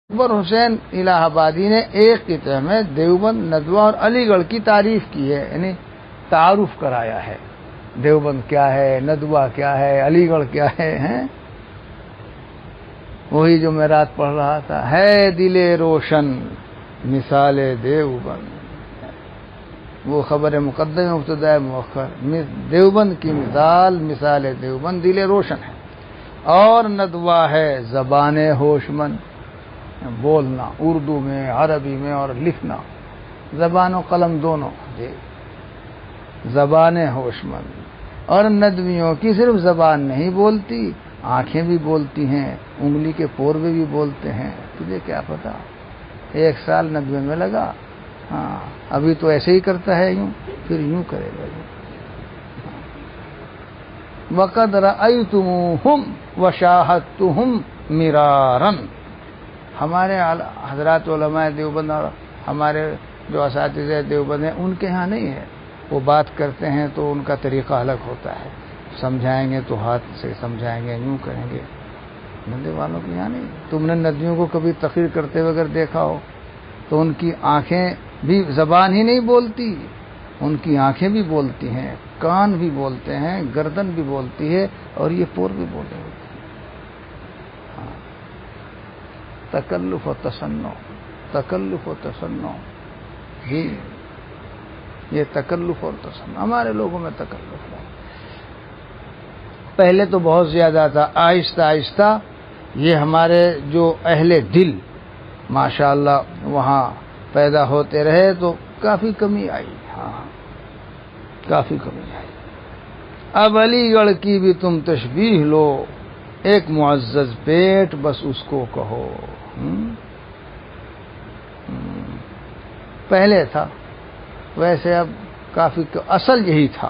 اکبر حسین الہ آبادی نے ایک قطعے میں دیوبند، ندوہ اور علی گڑھ کی تعریف کی ہے، یعنی تعارف کرایا ہے، دیوبند کیا ہے، ندوہ کیا ہے، علی گڑھ کیا ہے، وہی جو میں رات پڑھ رہا تھا، ہے دل روشن مثال دیوبند، وہ خبر مقدم مبتدا مؤخر، دیوبند کی مثال دیوبند دل روشن ہے، اور ندوہ ہے زبان ہوشمند، بولنا اردو میں، عربی میں، اور لکھنا، زبان و قلم دونوں، جی زبان ہوشمند۔ اور ندویوں کی صرف زبان نہیں بولتی، آنکھیں بھی بولتی ہیں، انگلی کے پورے بھی بولتے ہیں، تجھے کیا پتا، 1 سال ندوے میں لگا، ہاں ابھی تو ایسے ہی کرتا ہے، یوں پھر یوں کرے گا یوں۔ وَقَدْ رَأَيْتُمُوهُمْ وَشَاهَدتُّهُمْ مِرَارًا، ہمارے حضرات علماء دیوبند اور ہمارے جو اساتذہ دیوبند ہیں، ان کے ہاں نہیں ہے، وہ بات کرتے ہیں تو ان کا طریقہ الگ ہوتا ہے، سمجھائیں گے تو ہاتھ سے سمجھائیں گے، یوں کریں گے، ندوے والوں کے یہاں نہیں۔ تم نے ندویوں کو کبھی تقریر کرتے ہوئے اگر دیکھا ہو تو ان کی آنکھیں بھی زبان ہی نہیں بولتی، ان کی آنکھیں بھی بولتی ہیں، کان بھی بولتے ہیں، گردن بھی بولتی ہے، اور یہ پور بھی بول رہے ہوتے ہیں۔ تکلف و تصنع، جی یہ تکلف اور تصنع، ہمارے لوگوں میں تکلف ہے، پہلے تو بہت زیادہ تھا، آہستہ آہستہ یہ ہمارے جو اہل دل ماشاءاللہ وہاں پیدا ہوتے رہے تو کافی کمی آئی، ہاں کافی کمی آئی۔ اب علی گڑھ کی بھی تم تشبیہ لو، ایک معزز پیٹ بس اس کو کہو، پہلے تھا ویسے اب کافی، اصل یہی تھا،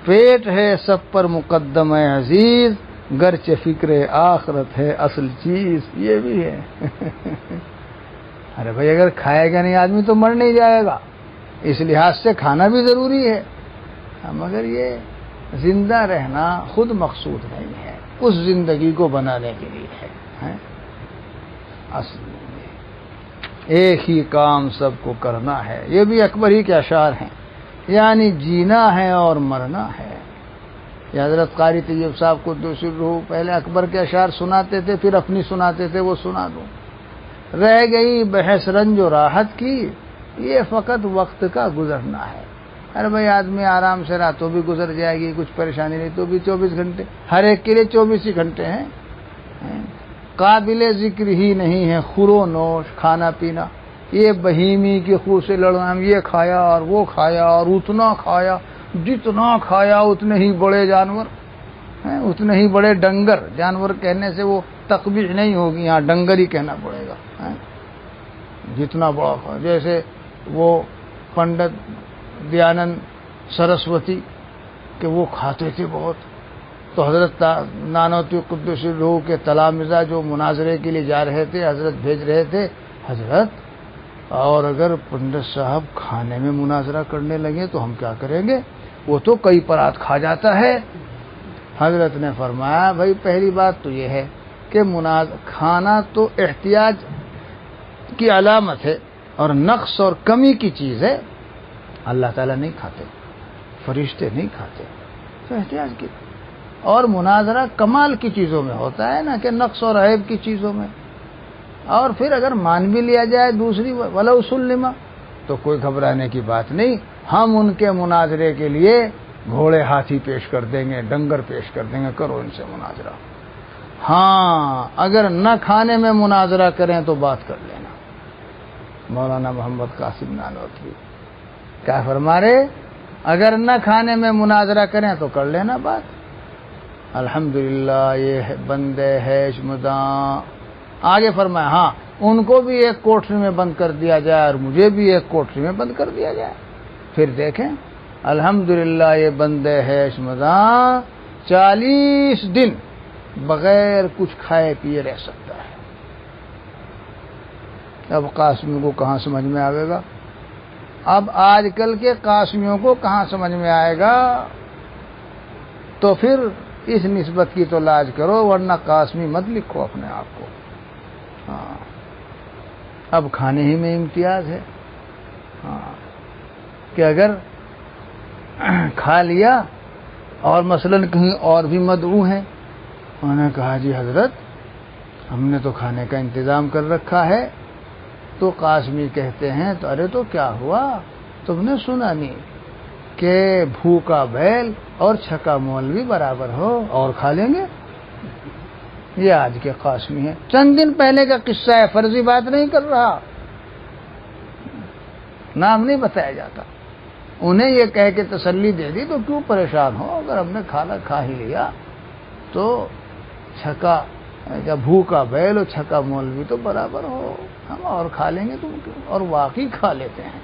پیٹ ہے سب پر مقدم ہے عزیز، گرچہ فکر آخرت ہے اصل چیز، یہ بھی ہے۔ ارے بھائی اگر کھائے گا نہیں آدمی تو مر نہیں جائے گا، اس لحاظ سے کھانا بھی ضروری ہے، مگر یہ زندہ رہنا خود مقصود نہیں ہے، اس زندگی کو بنانے کے لیے ہے، اصل ایک ہی کام سب کو کرنا ہے، یہ بھی اکبر ہی کے اشعار ہیں، یعنی جینا ہے اور مرنا ہے۔ یہ حضرت قاری طیب صاحب قدس الروح پہلے اکبر کے اشعار سناتے تھے، پھر اپنی سناتے تھے، وہ سنا دوں۔ رہ گئی بحث رنج و راحت کی، یہ فقط وقت کا گزرنا ہے۔ ارے بھائی آدمی آرام سے رہا تو بھی گزر جائے گی، کچھ پریشانی نہیں تو بھی 24 گھنٹے، ہر ایک کے لیے 24 ہی گھنٹے ہیں، قابل ذکر ہی نہیں ہے خور و نوش، کھانا پینا، یہ بہیمی کی خو سے لڑنا، ہم یہ کھایا اور وہ کھایا اور اتنا کھایا، جتنا کھایا اتنے ہی بڑے جانور، اتنے ہی بڑے ڈنگر، جانور کہنے سے وہ تقبیح نہیں ہوگی، یہاں ڈنگر ہی کہنا پڑے گا، جتنا بڑا کھایا، جیسے وہ پنڈت دیانند سرسوتی کہ وہ کھاتے تھے بہت، تو حضرت نانوتوی قدس الروح کے تلامذہ جو مناظرے کے لیے جا رہے تھے، حضرت بھیج رہے تھے، حضرت اور اگر پنڈت صاحب کھانے میں مناظرہ کرنے لگے تو ہم کیا کریں گے، وہ تو کئی پرات کھا جاتا ہے۔ حضرت نے فرمایا بھائی پہلی بات تو یہ ہے کہ کھانا تو احتیاج کی علامت ہے اور نقص اور کمی کی چیز ہے، اللہ تعالیٰ نہیں کھاتے، فرشتے نہیں کھاتے، تو احتیاج کی، اور مناظرہ کمال کی چیزوں میں ہوتا ہے نا کہ نقص اور عیب کی چیزوں میں، اور پھر اگر مان بھی لیا جائے دوسری ولو سلما تو کوئی گھبرانے کی بات نہیں، ہم ان کے مناظرے کے لیے گھوڑے ہاتھی پیش کر دیں گے، ڈنگر پیش کر دیں گے، کرو ان سے مناظرہ۔ ہاں اگر نہ کھانے میں مناظرہ کریں تو بات کر لینا۔ مولانا محمد قاسم نانوتوی کیا فرما رہے، اگر نہ کھانے میں مناظرہ کریں تو کر لینا بات۔ الحمدللہ یہ بندے ہے شمداں، آگے فرمایا ہاں ان کو بھی ایک کوٹری میں بند کر دیا جائے اور مجھے بھی ایک کوٹری میں بند کر دیا جائے، پھر دیکھیں الحمدللہ یہ بندے ہے شمداں 40 دن بغیر کچھ کھائے پیے رہ سکتا ہے۔ اب قاسمیوں کو کہاں سمجھ میں آئے گا، اب آج کل کے قاسمیوں کو کہاں سمجھ میں آئے گا، تو پھر اس نسبت کی تو لاج کرو، ورنہ قاسمی مت لکھو اپنے آپ کو، ہاں اب کھانے ہی میں امتیاز ہے. ہاں کہ اگر کھا لیا اور مثلاً کہیں اور بھی مدعو ہیں، انہوں نے کہا جی حضرت ہم نے تو کھانے کا انتظام کر رکھا ہے، تو قاسمی کہتے ہیں تو ارے تو کیا ہوا، تم نے سنا نہیں کہ بھوکا بیل اور چھکا مولوی برابر ہو، اور کھا لیں گے. یہ آج کے قاسمی ہیں، چند دن پہلے کا قصہ ہے، فرضی بات نہیں کر رہا، نام نہیں بتایا جاتا. انہیں یہ کہہ کے تسلی دے دی تو کیوں پریشان ہو، اگر ہم نے کھا ہی لیا تو چھکا یا بھوکا بیل اور چھکا مولوی تو برابر ہو، ہم اور کھا لیں گے تم کیوں، اور واقعی کھا لیتے ہیں.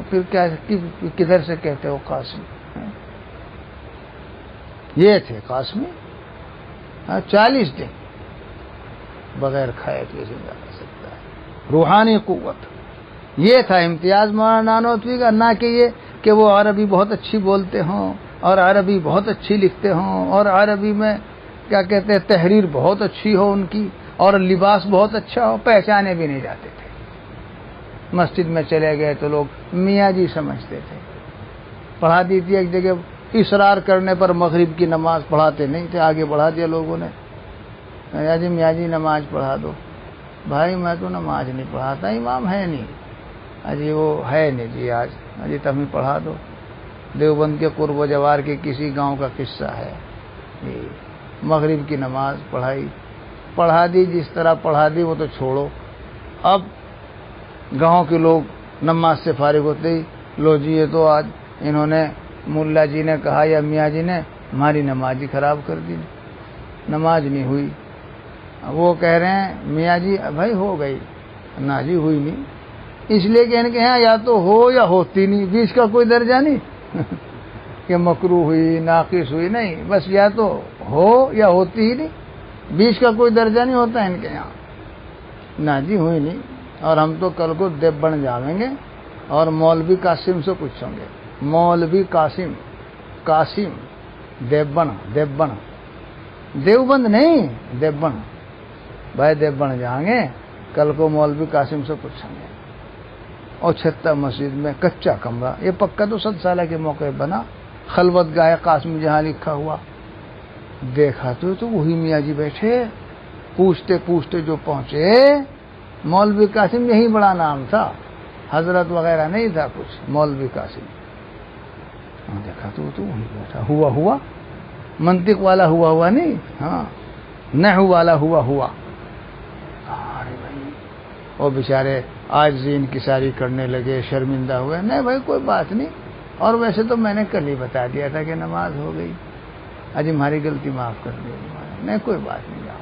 پھر کیا کدھر سے کہتے ہو قاسم؟ یہ تھے قاسمی. 40 دن بغیر کھائے پیے زندہ رہ سکتا ہے. روحانی قوت یہ تھا امتیاز مولانا نانوتوی کا، نہ کہ یہ کہ وہ عربی بہت اچھی بولتے ہوں اور عربی بہت اچھی لکھتے ہوں اور عربی میں کیا کہتے ہیں تحریر بہت اچھی ہو ان کی اور لباس بہت اچھا ہو، پہچانے بھی نہیں جاتے تھے. مسجد میں چلے گئے تو لوگ میاں جی سمجھتے تھے. پڑھا دی تھی ایک جگہ، اصرار کرنے پر مغرب کی نماز پڑھاتے نہیں تھے، آگے بڑھا دیا لوگوں نے، میاں جی نماز پڑھا دو. بھائی میں تو نماز نہیں پڑھاتا، امام ہے نہیں. اجی وہ ہے نہیں جی، آج اجی تمہیں پڑھا دو. دیوبند کے قرب و جوار کے کسی گاؤں کا قصہ ہے. مغرب کی نماز پڑھا دی، جس طرح پڑھا دی وہ تو چھوڑو. اب گاؤں کے لوگ نماز سے فارغ ہوتے ہی لو جی یہ تو آج انہوں نے ملا جی نے کہا یا میاں جی نے ہماری نماز ہی خراب کر دی، نماز نہیں ہوئی. وہ کہہ رہے ہیں میاں جی بھائی ہو گئی، نہ جی ہوئی نہیں، اس لیے کہ ان کے یہاں یا تو ہو یا ہوتی نہیں، بیچ کا کوئی درجہ نہیں کہ مکروہ ہوئی ناقص ہوئی، نہیں، بس یا تو ہو یا ہوتی ہی نہیں، بیچ کا کوئی درجہ نہیں ہوتا ان کے یہاں. نہ جی ہوئی نہیں، اور ہم تو کل کو دیب بن جاویں گے اور مولوی قاسم سے پوچھیں گے. مولوی قاسم دیوبند دیوبند نہیں دیوبند، بھائی دیوبند جائیں گے کل کو مولوی قاسم سے پوچھیں گے. اور چھتہ مسجد میں کچا کمرہ، یہ پکا تو 7 سالہ کے موقع بنا، خلوت گاہ قاسم جہاں لکھا ہوا. دیکھا تو وہی میاں جی بیٹھے، پوچھتے پوچھتے جو پہنچے مولوی قاسم، یہی بڑا نام تھا، حضرت وغیرہ نہیں تھا کچھ، مولوی قاسم. دیکھا تو وہی بیٹھا، ہوا منطق والا ہوا نہیں، ہاں نحو والا ہوا. ارے بھائی وہ بیچارے آج زین کی ساری کرنے لگے، شرمندہ ہوئے. نہیں بھائی کوئی بات نہیں، اور ویسے تو میں نے کل ہی بتا دیا تھا کہ نماز ہو گئی، آج ہماری غلطی معاف کر دی. نہیں کوئی بات نہیں، جاؤ.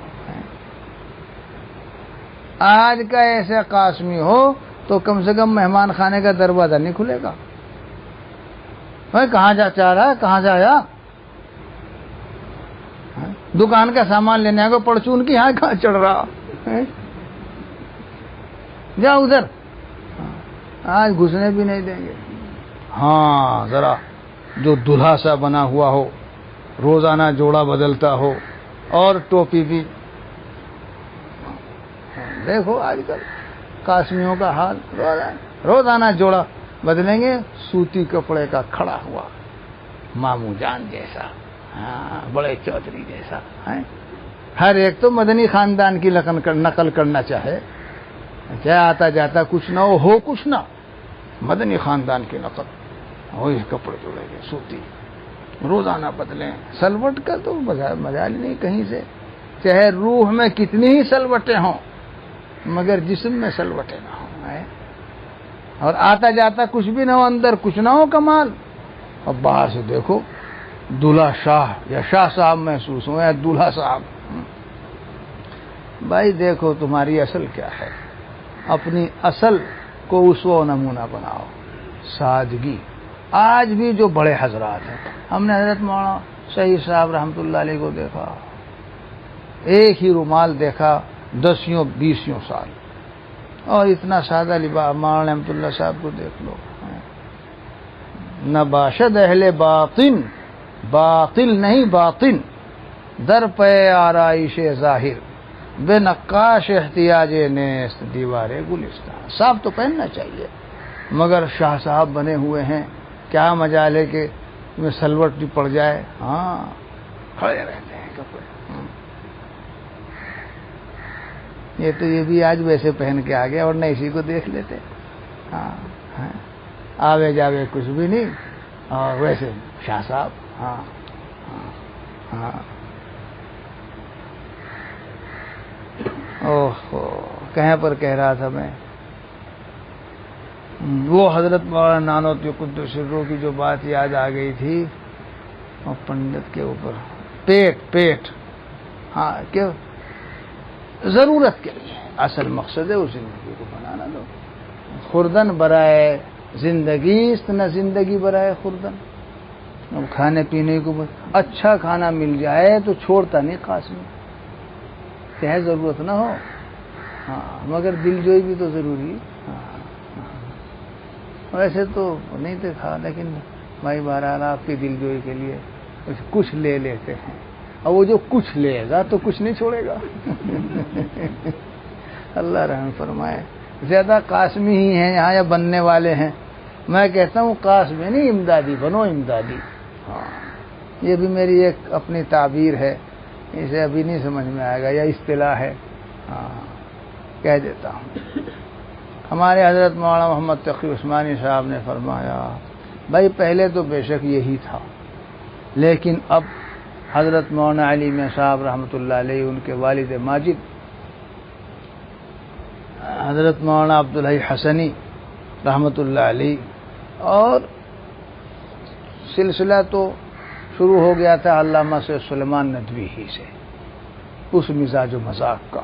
آج کا ایسا قاسمی ہو تو کم سے کم مہمان خانے کا دروازہ نہیں کھلے گا. بھائی کہاں چاہ رہا ہے، کہاں سے آیا، دکان کا سامان لینے کو پرچون کی یہاں کہاں چڑھ رہا، جا ادھر. آج گھسنے بھی نہیں دیں گے. ہاں ذرا جو دلہا سا بنا ہوا ہو، روزانہ جوڑا بدلتا ہو اور ٹوپی بھی. دیکھو آج کل قاسمیوں کا حال، روزانہ جوڑا بدلیں گے، سوتی کپڑے کا کھڑا ہوا ماموں جان جیسا، ہاں بڑے چودھری جیسا. ہر ایک تو مدنی خاندان کی نقل کرنا چاہے، چاہے آتا جاتا کچھ نہ ہو کچھ نہ، مدنی خاندان کی نقل. وہی کپڑے جوڑے گے سوتی، روزانہ بدلیں. سلوٹ کا تو مجال نہیں کہیں سے، چاہے روح میں کتنی ہی سلوٹیں ہوں مگر جسم میں سلوٹیں نہ ہوں. اور آتا جاتا کچھ بھی نہ ہو، اندر کچھ نہ ہو کمال. اب باہر سے دیکھو دلہا شاہ یا شاہ صاحب محسوس ہو یا دلہا صاحب. بھائی دیکھو تمہاری اصل کیا ہے، اپنی اصل کو اسوہ و نمونہ بناؤ. سادگی. آج بھی جو بڑے حضرات ہیں، ہم نے حضرت مولانا سعید صاحب رحمۃ اللہ علیہ کو دیکھا، ایک ہی رومال دیکھا 10-20 سال، اور اتنا سادہ لباس. مولانا رحمۃ اللہ صاحب کو دیکھ لو، نہ باشد اہل باطن، باطل نہیں باطن، در پہ آرائش ظاہر، بے نقاش احتیاج نیست دیوار گلستان. صاف تو پہننا چاہیے، مگر شاہ صاحب بنے ہوئے ہیں، کیا مجال ہے کہ میں سلوٹ بھی پڑ جائے. ہاں کھڑے رہتے ہیں کپڑے. یہ بھی آج ویسے پہن کے آ گیا، ورنہ اسی کو دیکھ لیتے. ہاں آوے جاوے کچھ بھی نہیں، اور ویسے شاہ صاحب. ہاں ہاں. اوہ کہیں پر کہہ رہا تھا میں، وہ حضرت مولانا نانوتوی قدس سروں کی جو بات یاد آ گئی تھی، اور پنڈت کے اوپر پیٹ. ہاں کہ ضرورت کے لیے اصل مقصد ہے اس زندگی کو بنانا. دو خوردن برائے زندگی است نہ زندگی برائے خوردن. اب کھانے پینے کو اچھا کھانا مل جائے تو چھوڑتا نہیں قاسم، چاہے ضرورت نہ ہو. ہاں مگر دل جوئی بھی تو ضروری. ویسے تو نہیں دیکھا، لیکن بھائی بہرحال آپ کی دل جوئی کے لیے کچھ لے لیتے ہیں، اور وہ جو کچھ لے گا تو کچھ نہیں چھوڑے گا. اللہ رحم فرمائے. زیادہ قاسمی ہی ہیں یہاں یا بننے والے ہیں. میں کہتا ہوں قاسمی نہیں، امدادی بنو، امدادی. ہاں یہ بھی میری ایک اپنی تعبیر ہے، اسے ابھی نہیں سمجھ میں آئے گا، یا اصطلاح ہے. ہاں کہہ دیتا ہوں. ہمارے حضرت مولانا محمد تقی عثمانی صاحب نے فرمایا، بھائی پہلے تو بے شک یہی تھا، لیکن اب حضرت مولانا علی میں صاحب رحمۃ اللہ علیہ، ان کے والد ماجد حضرت مولانا عبدالحی حسنی رحمۃ اللہ علیہ، اور سلسلہ تو شروع ہو گیا تھا علامہ سے سلیمان ندوی ہی سے، اس مزاج و مذاق کا.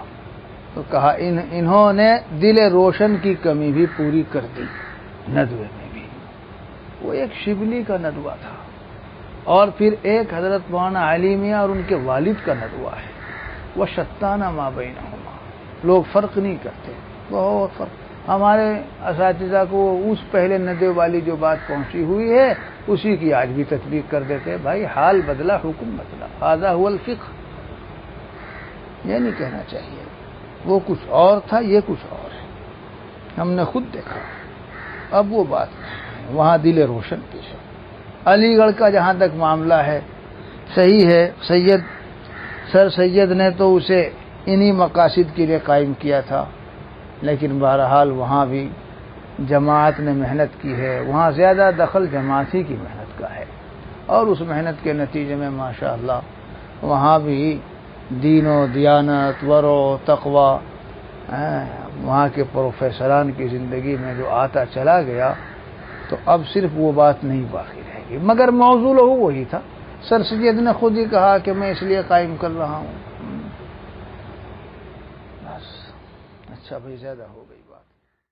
تو کہا انہوں نے دل روشن کی کمی بھی پوری کر دی. ندوے میں بھی وہ ایک شبلی کا ندوہ تھا، اور پھر ایک حضرت مولانا علی میاں اور ان کے والد کا ندوہ ہے. وہ شتانہ ما بینہما، لوگ فرق نہیں کرتے، بہت فرق. ہمارے اساتذہ کو اس پہلے ندوے والی جو بات پہنچی ہوئی ہے اسی کی آج بھی تطبیق کر دیتے. بھائی حال بدلا حکم بدلا، ھذا ھو الفقہ. یہ نہیں کہنا چاہیے وہ کچھ اور تھا، یہ کچھ اور ہے. ہم نے خود دیکھا. اب وہ بات نہیں، وہاں دل روشن پیش ہے. علی گڑھ کا جہاں تک معاملہ ہے صحیح ہے، سر سید نے تو اسے انہی مقاصد کے لیے قائم کیا تھا، لیکن بہرحال وہاں بھی جماعت نے محنت کی ہے. وہاں زیادہ دخل جماعتی کی محنت کا ہے، اور اس محنت کے نتیجے میں ماشاءاللہ وہاں بھی دین و دیانت، ورع، تقوی وہاں کے پروفیسران کی زندگی میں جو آتا چلا گیا، تو اب صرف وہ بات نہیں باقی رہے گی. مگر موضوع وہی تھا. سر سید نے خود ہی کہا کہ میں اس لیے قائم کر رہا ہوں. بس اچھا بھائی زیادہ ہو گئی بات.